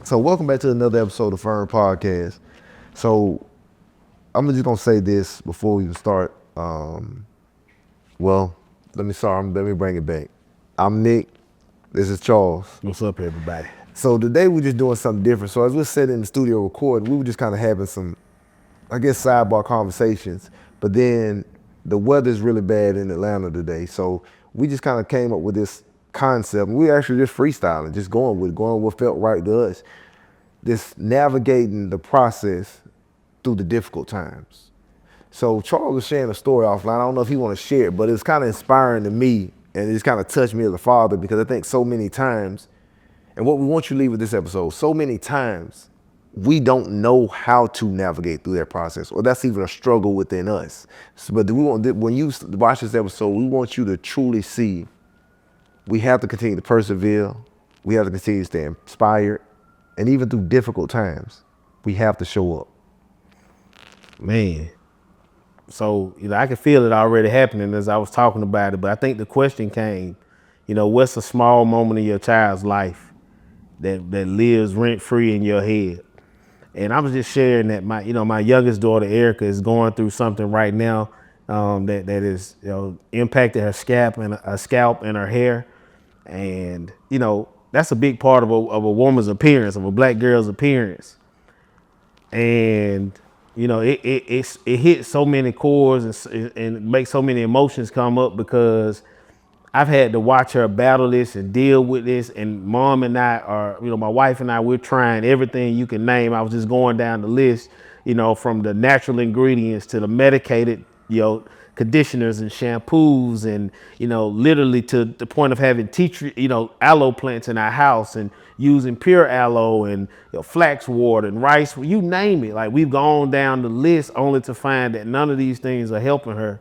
So welcome back to another episode of Fern Podcast. So I'm just gonna say this before we even start. Well, let me bring it back. I'm Nick. This is Charles. What's up, everybody? So today we're just doing something different. So as we're sitting in the studio recording, we were just kind of having some, I guess, sidebar conversations. But then the weather's really bad in Atlanta today, so we just kind of came up with this concept. We actually just freestyling, just going with what felt right to us. This navigating the process through the difficult times. So Charles was sharing a story offline. I don't know if he want to share it, but it's kind of inspiring to me, and it's kind of touched me as a father because I think so many times, and what we want you to leave with this episode, so many times we don't know how to navigate through that process, or that's even a struggle within us. So, but when you watch this episode, we want you to truly see we have to continue to persevere. We have to continue to stay inspired. And even through difficult times, we have to show up. Man, so I can feel it already happening as I was talking about it. But I think the question came, what's a small moment in your child's life that lives rent free in your head? And I was just sharing that my youngest daughter Erica is going through something right now that is impacted her scalp and her hair, and that's a big part of a woman's appearance, of a black girl's appearance. And it hits so many chords and makes so many emotions come up because I've had to watch her battle this and deal with this. And mom and I are, my wife and I, we're trying everything you can name. I was just going down the list, from the natural ingredients to the medicated, conditioners and shampoos, and literally to the point of having tea tree, aloe plants in our house and using pure aloe and flax water and rice, you name it. Like, we've gone down the list only to find that none of these things are helping her.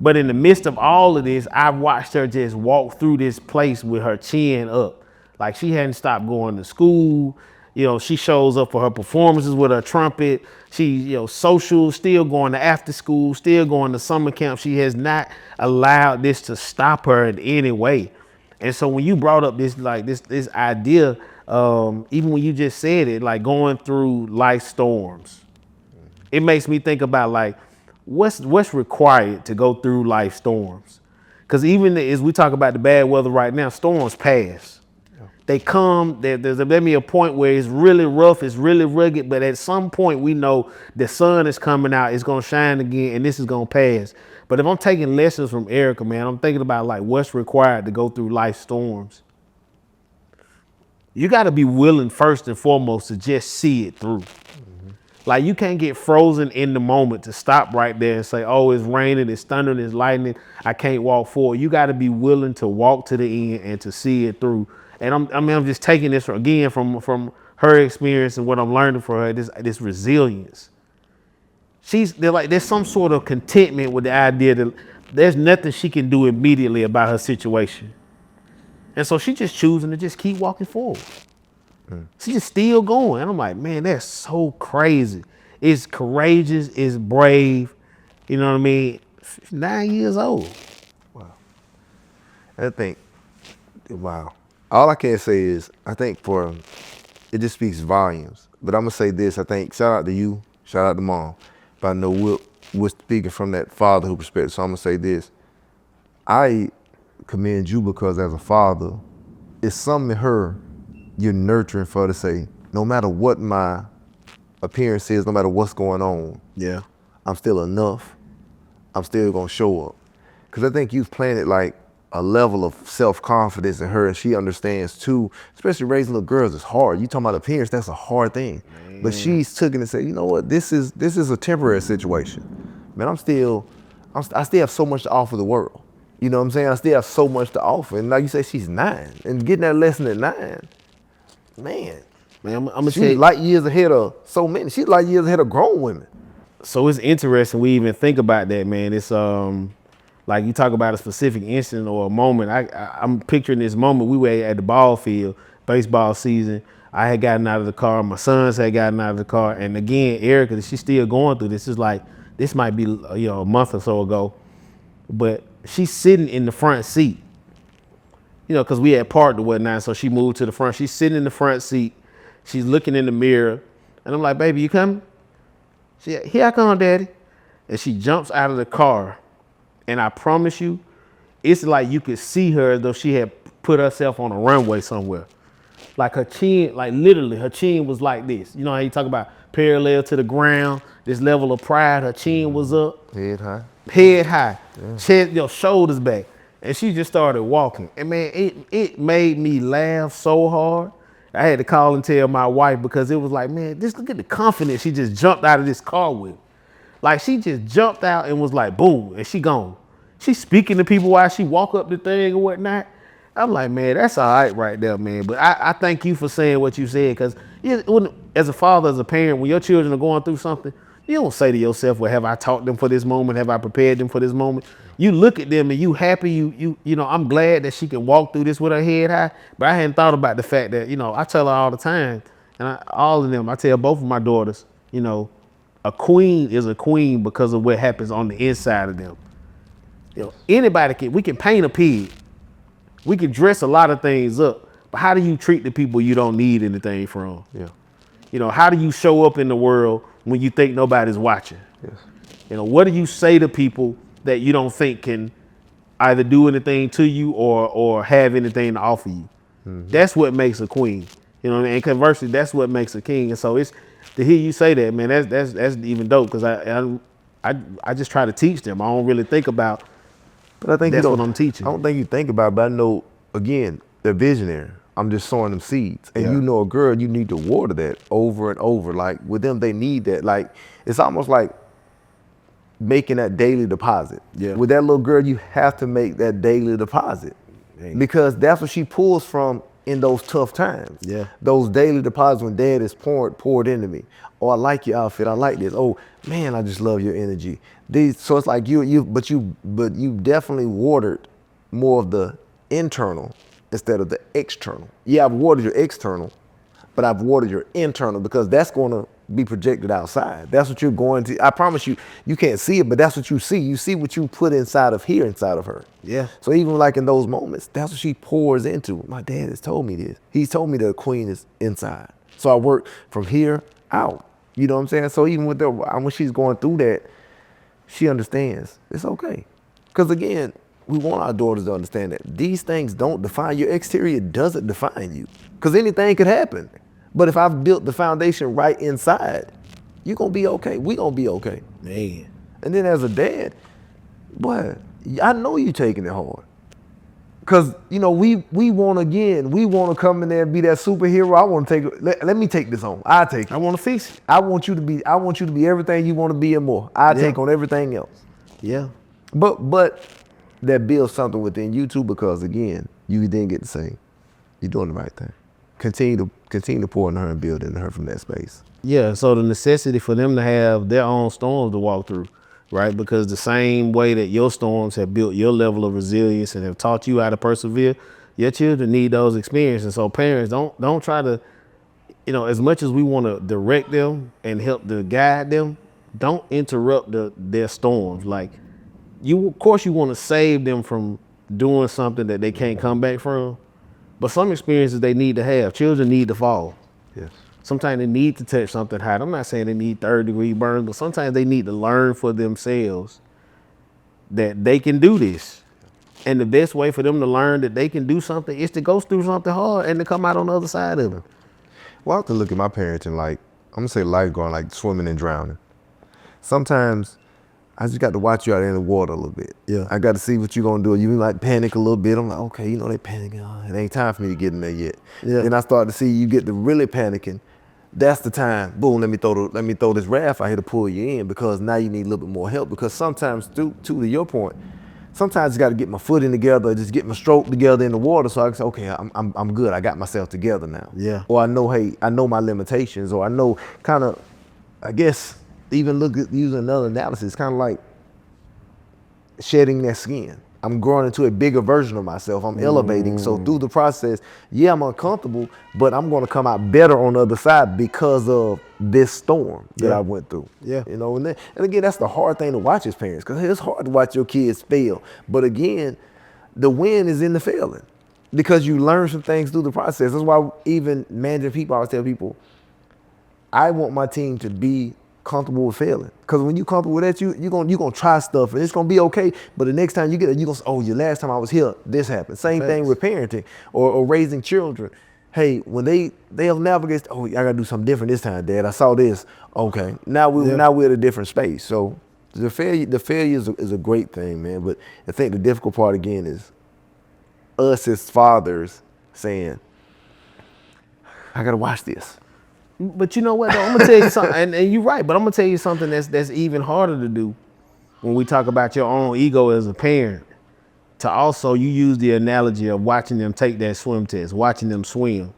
But in the midst of all of this, I've watched her just walk through this place with her chin up. Like, she hadn't stopped going to school. She shows up for her performances with her trumpet. She, social, still going to after school, still going to summer camp. She has not allowed this to stop her in any way. And so when you brought up this idea, even when you just said it, like going through life storms, it makes me think about like, what's required to go through life storms? Because even as we talk about the bad weather right now, storms pass. They come, there's maybe a point where it's really rough, it's really rugged, but at some point we know the sun is coming out, it's gonna shine again, and this is gonna pass. But if I'm taking lessons from Erica, man, I'm thinking about like what's required to go through life storms. You gotta be willing first and foremost to just see it through. Like, you can't get frozen in the moment to stop right there and say, oh, it's raining, it's thundering, it's lightning, I can't walk forward. You got to be willing to walk to the end and to see it through. And I'm just taking this again from her experience and what I'm learning from her, this resilience. There's some sort of contentment with the idea that there's nothing she can do immediately about her situation. And so she's just choosing to just keep walking forward. She's just still going. And I'm like, man, that's so crazy. It's courageous, it's brave. You know what I mean? 9 years old. Wow. I think, wow. All I can say is, I think it just speaks volumes. But I'm going to say this, I think, shout out to you, shout out to mom. But I know we're speaking from that fatherhood perspective. So I'm going to say this. I commend you because as a father, it's something in her you're nurturing for her to say, no matter what my appearance is, no matter what's going on, Yeah. I'm still enough. I'm still gonna show up. Because I think you've planted like a level of self-confidence in her, and she understands too, especially raising little girls is hard. You talking about appearance, that's a hard thing. Man. But she's took it and said, you know what, this is a temporary situation. Man, I still have so much to offer the world. You know what I'm saying? I still have so much to offer. And like you say, she's 9. And getting that lesson at 9, man, I'm gonna she's light years ahead of so many. She's light years ahead of grown women. So it's interesting we even think about that, man. It's like you talk about a specific incident or a moment. I'm picturing this moment. We were at the ball field, baseball season. I had gotten out of the car. My sons had gotten out of the car. And again, Erica, she's still going through this. It's like, this might be a month or so ago, but she's sitting in the front seat. Because we had parked or whatnot, so she moved to the front. She's sitting in the front seat, She's looking in the mirror, and I'm like, baby, you coming? She, here I come, daddy. And she jumps out of the car, and I promise you, it's like you could see her as though she had put herself on a runway somewhere. Like her chin, like literally, her chin was like this. You know how you talk about parallel to the ground, this level of pride. Her chin was up, head high, chest, your shoulders back, and she just started walking. And man, it made me laugh so hard. I had to call and tell my wife because it was like, man, just look at the confidence she just jumped out of this car with. Like she just jumped out and was like, boom, and she gone. She's speaking to people while she walk up the thing or whatnot. I'm like, man, that's all right there, man. But I thank you for saying what you said, because as a father, as a parent, when your children are going through something, you don't say to yourself, well, have I taught them for this moment? Have I prepared them for this moment? You look at them and you happy. You know, I'm glad that she can walk through this with her head high. But I hadn't thought about the fact that, you know, I tell her all the time, and all of them, I tell both of my daughters, you know, a queen is a queen because of what happens on the inside of them. You know, we can paint a pig. We can dress a lot of things up, but how do you treat the people you don't need anything from? Yeah. You know, how do you show up in the world when you think nobody's watching? Yes. You know, what do you say to people that you don't think can either do anything to you or have anything to offer you? Mm-hmm. That's what makes a queen. You know, and conversely, that's what makes a king. And so it's to hear you say that, man, that's even dope, because I just try to teach them. I don't really think about. But I think that's what I'm teaching. I don't think you think about it, but I know, again, they're visionary. I'm just sowing them seeds. And you know, a girl, you need to water that over and over. Like with them, they need that. Like it's almost like making that daily deposit. Yeah. With that little girl, you have to make that daily deposit. Dang. Because that's what she pulls from in those tough times. Yeah. Those daily deposits when dad is poured into me. Oh, I like your outfit. I like this. Oh man, I just love your energy. So it's like but you definitely watered more of the internal instead of the external. Yeah, I've watered your external, but I've watered your internal, because that's going to be projected outside. That's what you're going to. I promise you, you can't see it, but that's what you see. You see what you put inside of her. Yeah. So even like in those moments, that's what she pours into. My dad has told me this. He's told me the queen is inside. So I work from here out. You know what I'm saying? So even with when she's going through that, she understands it's okay. Because again, we want our daughters to understand that these things don't define your exterior. Doesn't define you. Because anything could happen. But if I've built the foundation right inside, you're going to be okay. We're going to be okay. Man. And then as a dad, boy, I know you taking it hard. Because, you know, we want to come in there and be that superhero. I want to let me take this on. I take it. I want to fix it. I want you to be everything you want to be and more. I take on everything else. Yeah. But that builds something within you too, because again, you didn't get to say, you're doing the right thing. Continue to pour into her and build into her from that space. Yeah, so the necessity for them to have their own storms to walk through, right? Because the same way that your storms have built your level of resilience and have taught you how to persevere, your children need those experiences. So parents, don't try to, you know, as much as we want to direct them and help to guide them, don't interrupt their storms. Like of course you want to save them from doing something that they can't come back from. But some experiences they need to have. Children need to fall. Yes. Sometimes they need to touch something hot. I'm not saying they need third-degree burns, but sometimes they need to learn for themselves that they can do this. And the best way for them to learn that they can do something is to go through something hard and to come out on the other side of it. Well, I have to look at my parenting like, I'm going to say lifeguard, like swimming and drowning. Sometimes I just got to watch you out in the water a little bit. Yeah. I got to see what you're going to do. You like panic a little bit. I'm like, okay, you know, they panicking. Oh, it ain't time for me to get in there yet. Yeah. Then I start to see you get to really panicking. That's the time. Boom, let me throw this raft out here to pull you in, because now you need a little bit more help. Because sometimes, to your point, sometimes I got to get my footing together, just get my stroke together in the water, so I can say, okay, I'm good. I got myself together now. Yeah. Or I know, hey, I know my limitations, or I know kind of, I guess, even look at using another analysis, kind of like shedding that skin. I'm growing into a bigger version of myself. I'm elevating. So through the process, yeah, I'm uncomfortable, but I'm going to come out better on the other side because of this storm that I went through. Yeah. You know, and again, that's the hard thing to watch as parents, because it's hard to watch your kids fail. But again, the win is in the failing. because you learn some things through the process. That's why even managing people, I always tell people, I want my team to be comfortable with failing. Because when you're comfortable with that, you're gonna try stuff and it's gonna be okay. But the next time you get it, you're gonna say, oh, your last time I was here, this happened. Same thing Facts. with parenting or raising children. Hey, when they'll navigate, oh, I gotta do something different this time, Dad. I saw this. Okay, Yeah. now we're at a different space. So the failure is a great thing, man. But I think the difficult part again is us as fathers saying, I gotta watch this. But you know what though? I'm gonna tell you something, and you're right, but I'm gonna tell you something that's even harder to do when we talk about your own ego as a parent. To also, you use the analogy of watching them take that swim test, watching them swim.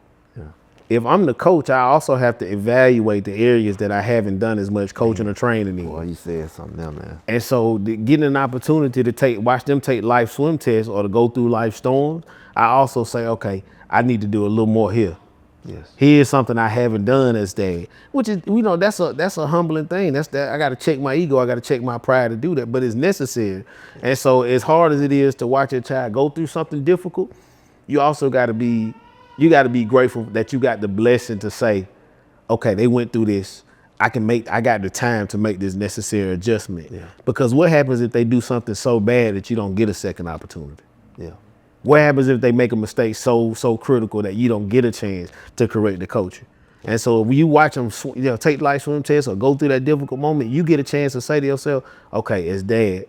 If I'm the coach, I also have to evaluate the areas that I haven't done as much coaching or training in. Boy, you said something now, man. And so getting an opportunity to watch them take life swim tests or to go through life storms, I also say, okay, I need to do a little more here. Yes. Here's something I haven't done as dad, which is, that's a humbling thing. That's that I got to check my ego, I got to check my pride to do that, but it's necessary. And so as hard as it is to watch your child go through something difficult, you also got to be grateful that you got the blessing to say, okay, they went through this. I got the time to make this necessary adjustment. Yeah. Because what happens if they do something so bad that you don't get a second opportunity? Yeah. What happens if they make a mistake so critical that you don't get a chance to correct the culture? And so if you watch them, take life swim tests or go through that difficult moment, you get a chance to say to yourself, okay, as dad,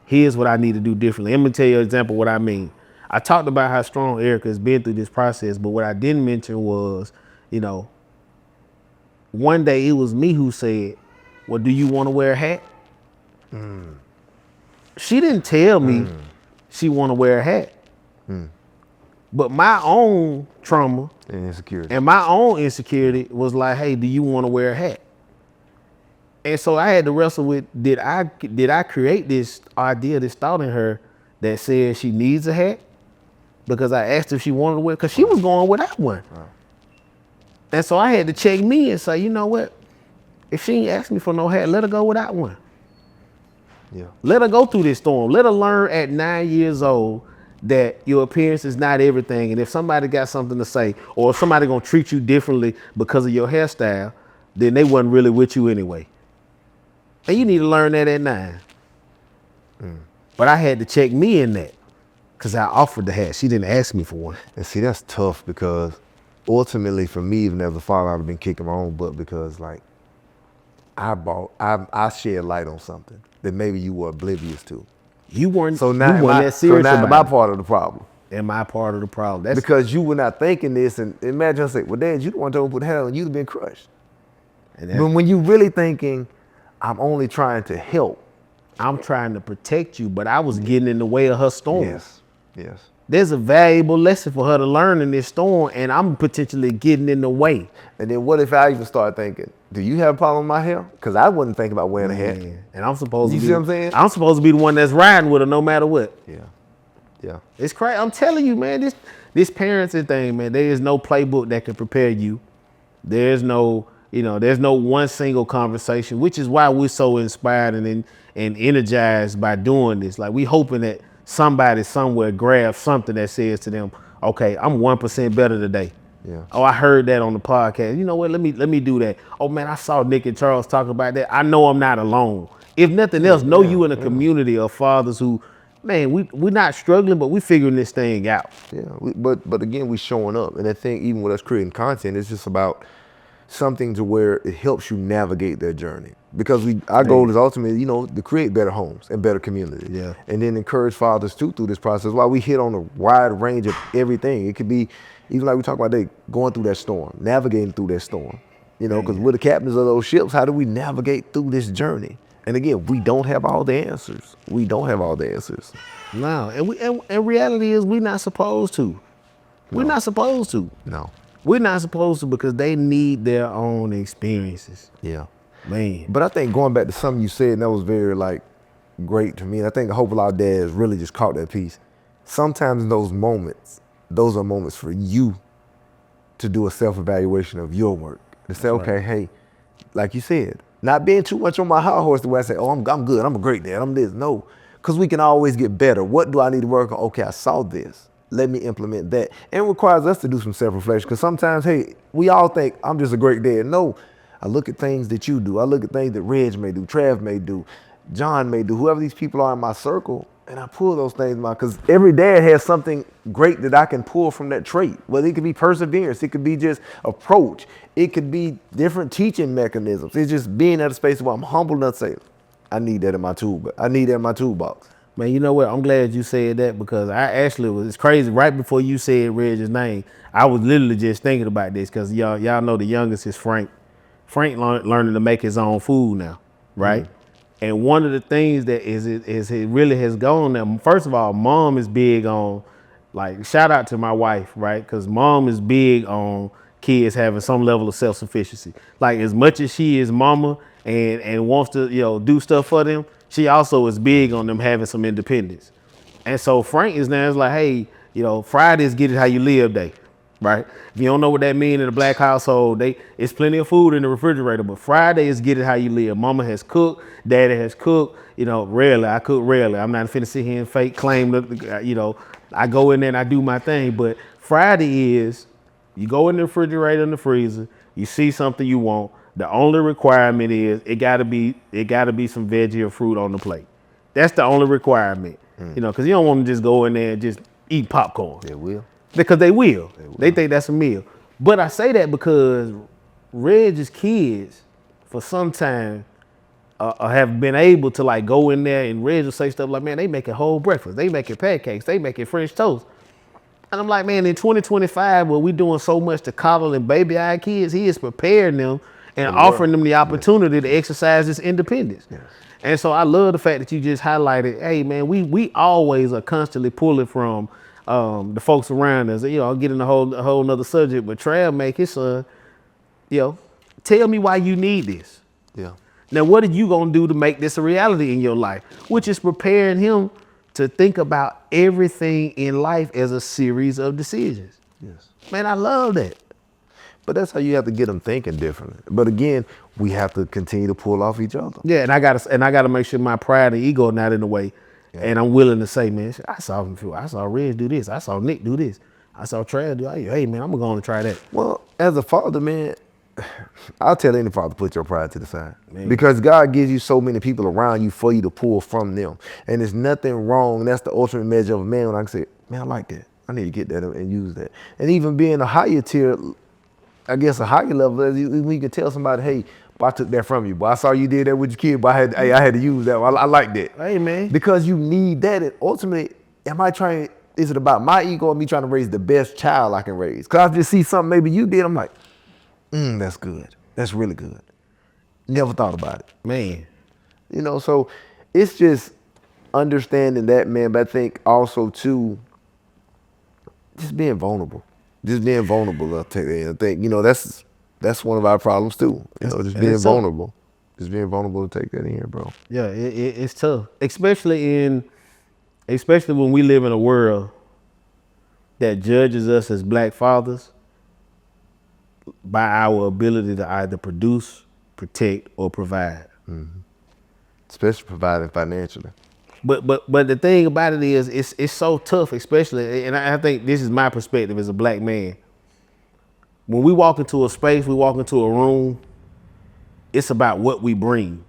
here's what I need to do differently. Let me tell you an example of what I mean. I talked about how strong Erica has been through this process, but what I didn't mention was, one day it was me who said, well, do you want to wear a hat? She didn't tell me she want to wear a hat. But my own trauma And insecurity. and my own insecurity was like, hey, do you want to wear a hat? And so I had to wrestle with, did I create this idea, this thought in her that said she needs a hat? Because I asked if she wanted to wear, because she was going without one. And so I had to check me and say, you know what? If she ain't asked me for no hat, let her go without one. Yeah. Let her go through this storm. Let her learn at 9 years old that your appearance is not everything. And if somebody got something to say, or if somebody gonna treat you differently because of your hairstyle, then they wasn't really with you anyway. And you need to learn that at 9. But I had to check me in that because I offered the hat. She didn't ask me for one. And see, that's tough because ultimately for me, even as a father, I've been kicking my own butt because like I shed light on something that maybe you were oblivious to. You weren't, So now, you weren't that serious am I about part of the problem? it. Am I part of the problem? That's Because you were not thinking this, and imagine I say, well, Dad, you the one told me to put the hat on, you'd have been crushed. and But when you really thinking, I'm only trying to help. I'm trying to protect you, but I was getting in the way of her storm. Yes. There's a valuable lesson for her to learn in this storm, and I'm potentially getting in the way. And then what if I even start thinking, do you have a problem with my hair? Because I wouldn't think about wearing a hat. Man, and I'm supposed You to be, see what I'm saying? I'm supposed to be the one that's riding with her no matter what. Yeah. It's crazy. I'm telling you, man, this parenting thing, man, there is no playbook that can prepare you. There's no one single conversation, which is why we're so inspired and energized by doing this. Like we hoping that somebody somewhere grabs something that says to them, okay, I'm 1% better today. Yeah. Oh, I heard that on the podcast. You know what? Let me do that. Oh man, I saw Nick and Charles talking about that. I know I'm not alone. If nothing else, know you in a community of fathers who, man, we're not struggling, but we figuring this thing out. Yeah. But again, we showing up. And I think even with us creating content, it's just about something to where it helps you navigate their journey. Because our goal is ultimately, to create better homes and better communities. Yeah. And then encourage fathers too through this process. While we hit on a wide range of everything. It could be, even like we talk about today, going through that storm, navigating through that storm. Because we're the captains of those ships. How do we navigate through this journey? And again, we don't have all the answers. No, and reality is we're not supposed to. We're not supposed to. No. We're not supposed to because they need their own experiences. Yeah. Man. But I think going back to something you said, and that was very great to me. And I think I hope a lot of dads really just caught that piece. Sometimes in those moments, those are moments for you to do a self-evaluation of your work. To say, okay, hey, like you said, not being too much on my high horse the way I say, oh, I'm good, I'm a great dad, I'm this. No, because we can always get better. What do I need to work on? Okay, I saw this. let me implement that. And it requires us to do some self-reflection because sometimes, hey, we all think I'm just a great dad. No, I look at things that you do. I look at things that Reg may do, Trav may do, John may do, whoever these people are in my circle, and I pull those things out because every dad has something great that I can pull from that trait. Whether it could be perseverance, it could be just approach, it could be different teaching mechanisms. It's just being at a space where I'm humble enough to say, I need that in my tool. I need that in my toolbox. Man, you know what? I'm glad you said that because I actually was, it's crazy. Right before you said Reg's name, I was literally just thinking about this because y'all know the youngest is Frank. Frank learning to make his own food now, right? And one of the things that is it really has gone there. First of all, mom is big on, like, shout out to my wife, right? Because mom is big on kids having some level of self-sufficiency. Like, as much as she is mama and wants to, do stuff for them, she also is big on them having some independence. And so Frank is now like, hey, Fridays get it how you live day, right? If you don't know what that means in a black household, it's plenty of food in the refrigerator, but Friday is get it how you live. Mama has cooked, daddy has cooked, rarely. I cook rarely. I'm not finna sit here and fake claim that, I go in there and I do my thing, but Friday is you go in the refrigerator and the freezer, you see something you want. The only requirement is it gotta be some veggie or fruit on the plate. That's the only requirement, because you don't want to just go in there and just eat popcorn. They will. Because they will. They think that's a meal. But I say that because Reg's kids, for some time, have been able to like go in there and Reg will say stuff like, man, they making whole breakfast. They making pancakes. They making French toast. And I'm like, man, in 2025, where we doing so much to coddle and baby our kids, he is preparing them and offering them the opportunity to exercise this independence. Yes. And so I love the fact that you just highlighted, hey, man, we always are constantly pulling from the folks around us. I'll get in a whole nother subject, but Trav make his son, tell me why you need this. Yeah. Now, what are you going to do to make this a reality in your life? Which is preparing him to think about everything in life as a series of decisions. Yes. Man, I love that. But that's how you have to get them thinking differently. But again, we have to continue to pull off each other. Yeah, and I gotta make sure my pride and ego are not in the way. Yeah. And I'm willing to say, man, I saw Reg do this. I saw Nick do this. I saw Trav do. Hey, man, I'm gonna go on and try that. Well, as a father, man, I'll tell any father, put your pride to the side. Man. Because God gives you so many people around you for you to pull from them. And there's nothing wrong. That's the ultimate measure of a man when I can say, man, I like that. I need to get that and use that. And even being a higher tier, I guess a higher level, we can tell somebody, hey, I took that from you. But I saw you did that with your kid, but I had to use that. I like that. Hey, man. Because you need that. And ultimately, is it about my ego or me trying to raise the best child I can raise? Because I just see something maybe you did, I'm like, that's good. That's really good. Never thought about it. Man. So it's just understanding that, man. But I think also, too, just being vulnerable. Just being vulnerable. I think, that's one of our problems, too. Just being vulnerable. Just being vulnerable to take that in here, bro. Yeah, it's tough. Especially when we live in a world that judges us as black fathers by our ability to either produce, protect, or provide. Mm-hmm. Especially providing financially. But the thing about it is, it's so tough, especially, and I think this is my perspective as a black man. When we walk into a space, we walk into a room, it's about what we bring.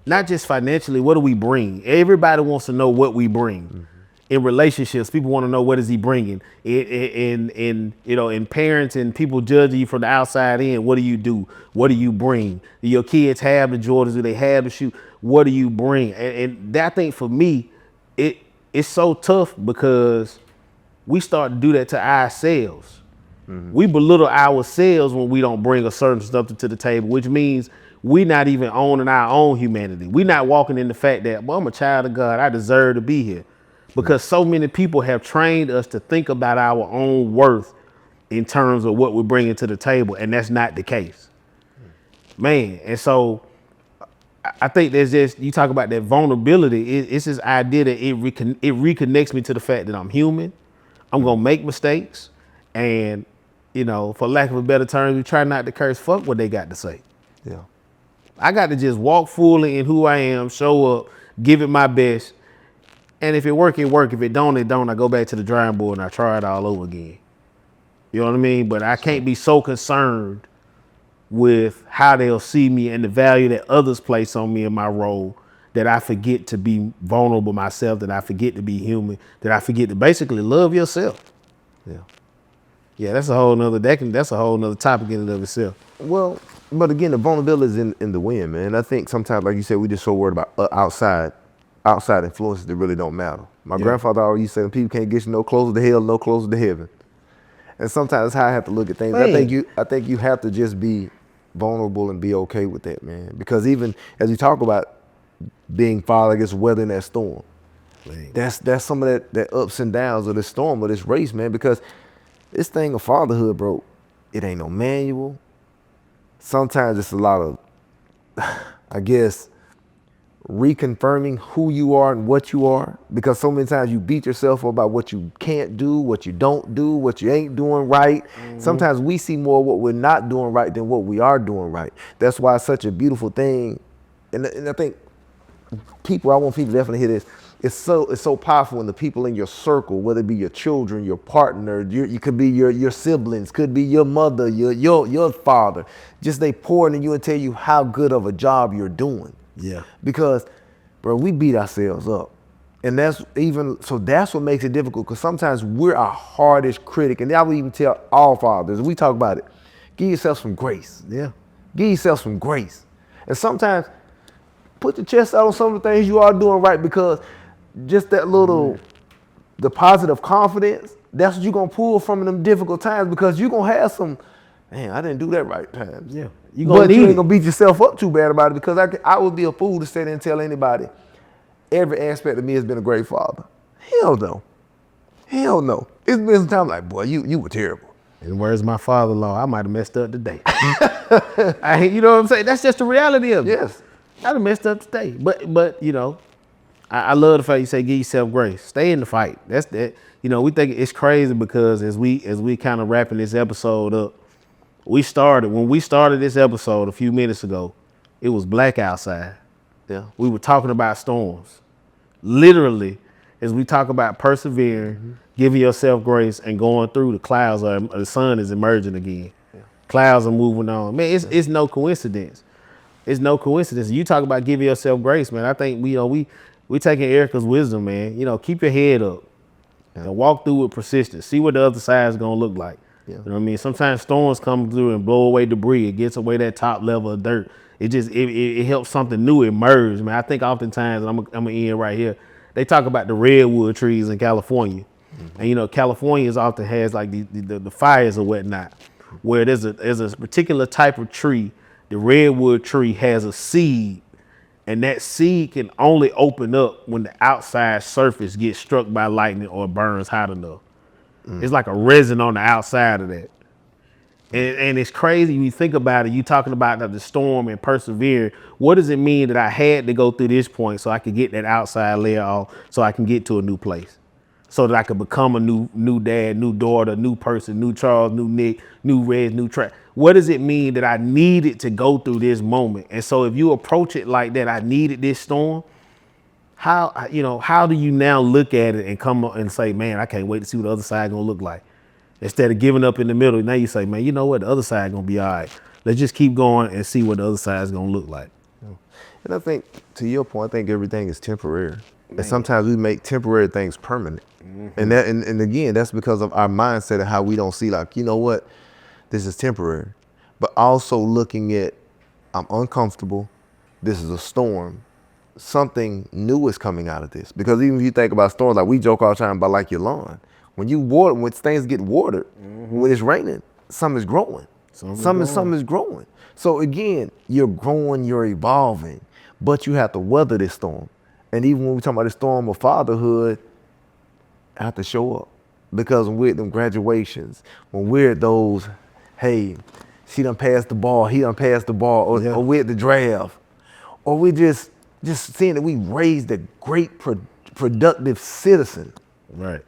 Not just financially, what do we bring? Everybody wants to know what we bring. Mm-hmm. In relationships, people want to know what is he bringing. In parents and people judging you from the outside in, what do you do? What do you bring? Do your kids have the Jordans? Do they have the shoe? What do you bring? And that, I think for me, it's so tough because we start to do that to ourselves. Mm-hmm. We belittle ourselves when we don't bring a certain stuff to the table, which means we not even owning our own humanity. We not walking in the fact that, well, I'm a child of God. I deserve to be here. Because so many people have trained us to think about our own worth in terms of what we're bringing to the table, and that's not the case. Man, and so I think there's just, you talk about that vulnerability, it's this idea that it reconnects me to the fact that I'm human, I'm gonna make mistakes, and, for lack of a better term, we try not to curse, fuck what they got to say. Yeah. I got to just walk fully in who I am, show up, give it my best, And if it work, it work. If it don't, it don't. I go back to the drawing board and I try it all over again. You know what I mean? But I can't be so concerned with how they'll see me and the value that others place on me in my role that I forget to be vulnerable myself, that I forget to be human, that I forget to basically love yourself. Yeah. Yeah, that's a whole nother that's a whole nother topic in and of itself. Well, but again, the vulnerability is in the wind, man. I think sometimes, like you said, we just so worried about outside influences that really don't matter. My grandfather always used to say, people can't get you no closer to hell, no closer to heaven. And sometimes that's how I have to look at things. Man. I think you have to just be vulnerable and be okay with that, man. Because even as you talk about being father, I guess weathering that storm, Man. that's some of that ups and downs of this storm of this race, man. Because this thing of fatherhood, bro, it ain't no manual. Sometimes it's a lot of, I guess, reconfirming who you are and what you are, because so many times you beat yourself up about what you can't do, what you don't do, what you ain't doing right. Sometimes we see more what we're not doing right than what we are doing right. That's why it's such a beautiful thing. And I think I want people to definitely hear this. It's so powerful when the people in your circle, whether it be your children, your partner, you could be your siblings, could be your mother, your father, just they pour into you and tell you how good of a job you're doing. Yeah. Because, bro, we beat ourselves up. And that's what makes it difficult, because sometimes we're our hardest critic. And I would even tell all fathers, we talk about it, give yourself some grace. Yeah. Give yourself some grace. And sometimes put the chest out on some of the things you are doing right, because just that little, the positive confidence, that's what you're going to pull from in them difficult times, because you're going to have some, man, I didn't do that right times. Yeah. But you ain't gonna beat yourself up too bad about it, because I would be a fool to sit there and tell anybody every aspect of me has been a great father. Hell no. Hell no. It's been some time like, boy, you were terrible. And where's my father-in-law? I might have messed up today. You know what I'm saying? That's just the reality of it. Yes. I'd have messed up today. But you know, I love the fact you say give yourself grace. Stay in the fight. That's that. You know, we think it's crazy because as we kind of wrapping this episode up, when we started this episode a few minutes ago, it was black outside. Yeah. We were talking about storms. Literally, as we talk about persevering, giving yourself grace, and going through, the sun is emerging again. Yeah. Clouds are moving on. Man, it's no coincidence. It's no coincidence. You talk about giving yourself grace, man. I think we taking Erica's wisdom, man. You know, keep your head up and walk through with persistence. See what the other side is gonna look like. Yeah. You know what I mean? Sometimes storms come through and blow away debris. It gets away that top level of dirt. It helps something new emerge, man. I think oftentimes, and I'm gonna end right here, they talk about the redwood trees in California. And you know, California often has like the fires or whatnot, where there's a particular type of tree. The redwood tree has a seed, and that seed can only open up when the outside surface gets struck by lightning or burns hot enough. It's like a resin on the outside of that. And it's crazy when you think about it. You talking about the storm and persevering. What does it mean that I had to go through this point so I could get that outside layer off, so I can get to a new place, so that I could become a new dad, new daughter, new person, new Charles, new Nick, new Reg, new Track. What does it mean that I needed to go through this moment? And so if you approach it like that, I needed this storm. How do you now look at it and come up and say, man, I can't wait to see what the other side gonna look like? Instead of giving up in the middle, now you say, man, you know what, the other side gonna be all right. Let's just keep going and see what the other side is gonna look like. And I think, to your point, I think everything is temporary. Man. And sometimes we make temporary things permanent. And and again, that's because of our mindset and how we don't see, like, you know what, this is temporary. But also looking at, I'm uncomfortable, this is a storm. Something new is coming out of this. Because even if you think about storms, like we joke all the time about like your lawn. When things get watered, when it's raining, something is growing. Something is growing. So again, you're growing, you're evolving, but you have to weather this storm. And even when we talk about the storm of fatherhood, I have to show up. Because when we're at them graduations, when we're at those, hey, she done passed the ball, he done passed the ball, or we're at the draft, or we just seeing that we raised a great, productive citizen. Right.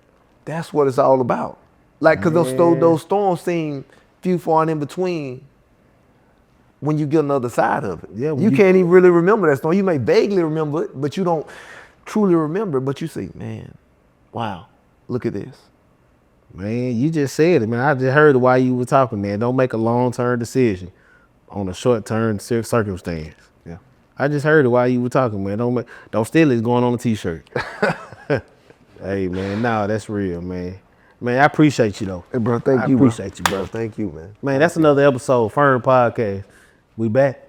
That's what it's all about. Like, because those storms seem few, far, and in between when you get on the other side of it. Yeah, you can't even really remember that storm. You may vaguely remember it, but you don't truly remember, but you say, man, wow, look at this. Man, you just said it, man. I just heard why you were talking, man. Don't make a long-term decision on a short-term circumstance. Yeah. I just heard it while you were talking, man. Don't steal it going on a t-shirt. Hey, man, no, that's real, man. Man, I appreciate you, though. Hey, bro, thank I you, bro. appreciate you, bro. Thank you, man. Man, that's another episode, Fern Podcast. We back.